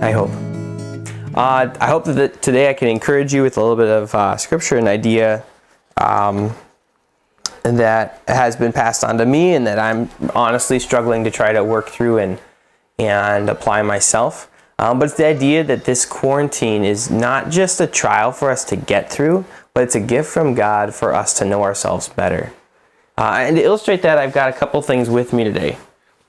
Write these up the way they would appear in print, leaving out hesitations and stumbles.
I hope. I hope that today I can encourage you with a little bit of scripture and idea that has been passed on to me and that I'm honestly struggling to try to work through and apply myself. But it's the idea that this quarantine is not just a trial for us to get through, but it's a gift from God for us to know ourselves better. And to illustrate that, I've got a couple things with me today.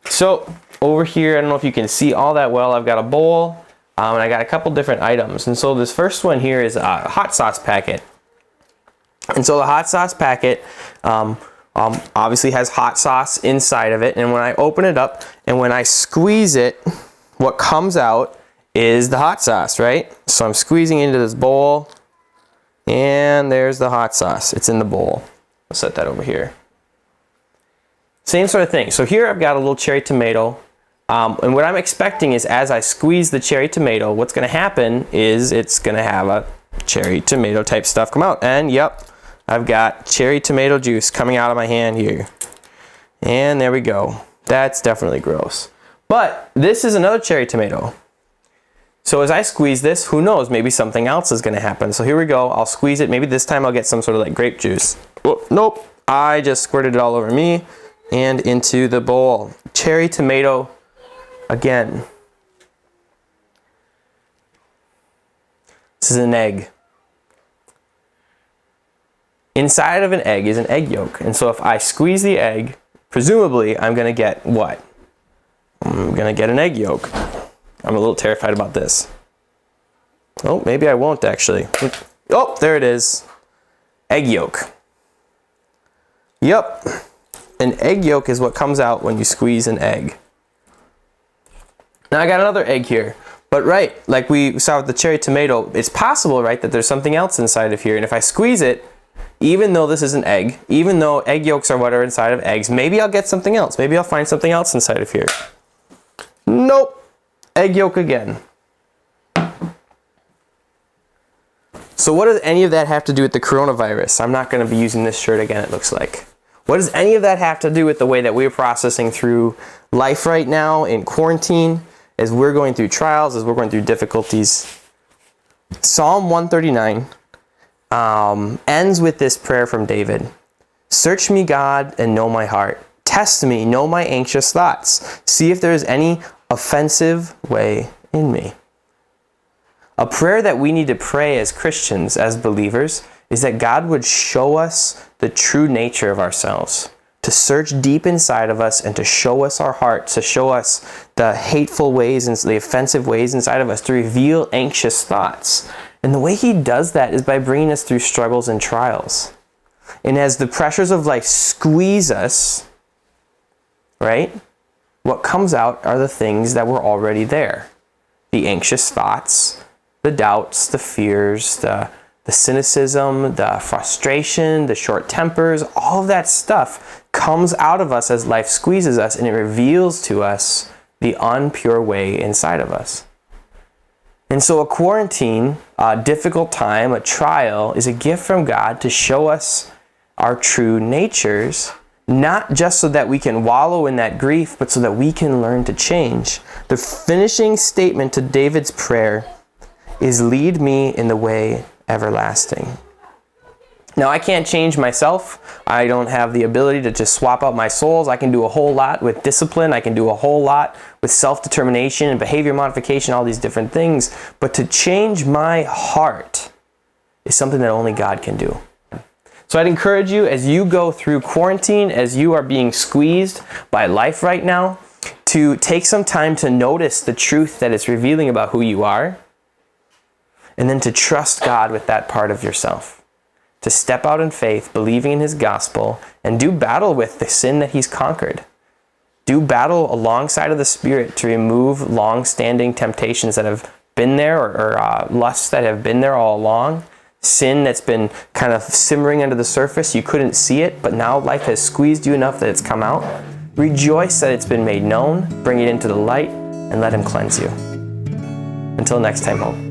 So over here, I don't know if you can see all that well, I've got a bowl and I got a couple different items. And so this first one here is a hot sauce packet. And so the hot sauce packet obviously has hot sauce inside of it. And when I open it up and when I squeeze it, what comes out is the hot sauce, right? So I'm squeezing into this bowl and there's the hot sauce. It's in the bowl. I'll set that over here. Same sort of thing. So here I've got a little cherry tomato. And what I'm expecting is as I squeeze the cherry tomato, what's going to happen is it's going to have a cherry tomato type stuff come out. And yep, I've got cherry tomato juice coming out of my hand here. And there we go. That's definitely gross. But this is another cherry tomato. So as I squeeze this, who knows, maybe something else is going to happen. So here we go. I'll squeeze it. Maybe this time I'll get some sort of like grape juice. Oh, nope. I just squirted it all over me and into the bowl. Cherry tomato again. This is an egg. Inside of an egg is an egg yolk. And so if I squeeze the egg, presumably I'm going to get what? I'm going to get an egg yolk. I'm a little terrified about this. Oh, maybe I won't actually. Oh, there it is. Egg yolk. Yep. An egg yolk is what comes out when you squeeze an egg. Now I got another egg here. But right, like we saw with the cherry tomato, it's possible, right, that there's something else inside of here. And if I squeeze it, even though this is an egg, even though egg yolks are what are inside of eggs, maybe I'll get something else. Maybe I'll find something else inside of here. Nope. Egg yolk again. So what does any of that have to do with the coronavirus? I'm not going to be using this shirt again, it looks like. What does any of that have to do with the way that we're processing through life right now in quarantine, as we're going through trials, as we're going through difficulties? Psalm 139 ends with this prayer from David. Search me, God, and know my heart. Test me, know my anxious thoughts. See if there is any offensive way in me. A prayer that we need to pray as Christians, as believers, is that God would show us the true nature of ourselves, to search deep inside of us and to show us our hearts, to show us the hateful ways and the offensive ways inside of us, to reveal anxious thoughts. And the way he does that is by bringing us through struggles and trials. And as the pressures of life squeeze us, right? What comes out are the things that were already there. The anxious thoughts, the doubts, the fears, the cynicism, the frustration, the short tempers, all of that stuff comes out of us as life squeezes us, and it reveals to us the unpure way inside of us. And so a quarantine, a difficult time, a trial, is a gift from God to show us our true natures, not just so that we can wallow in that grief, but so that we can learn to change. The finishing statement to David's prayer is, lead me in the way everlasting. Now, I can't change myself. I don't have the ability to just swap out my souls. I can do a whole lot with discipline. I can do a whole lot with self-determination and behavior modification, all these different things. But to change my heart is something that only God can do. So I'd encourage you, as you go through quarantine, as you are being squeezed by life right now, to take some time to notice the truth that it's revealing about who you are, and then to trust God with that part of yourself. To step out in faith, believing in his gospel, and do battle with the sin that he's conquered. Do battle alongside of the Spirit to remove long-standing temptations that have been there, or lusts that have been there all along. Sin that's been kind of simmering under the surface. You couldn't see it, but now life has squeezed you enough that it's come out. Rejoice that it's been made known. Bring it into the light and let him cleanse you. Until next time, Hope.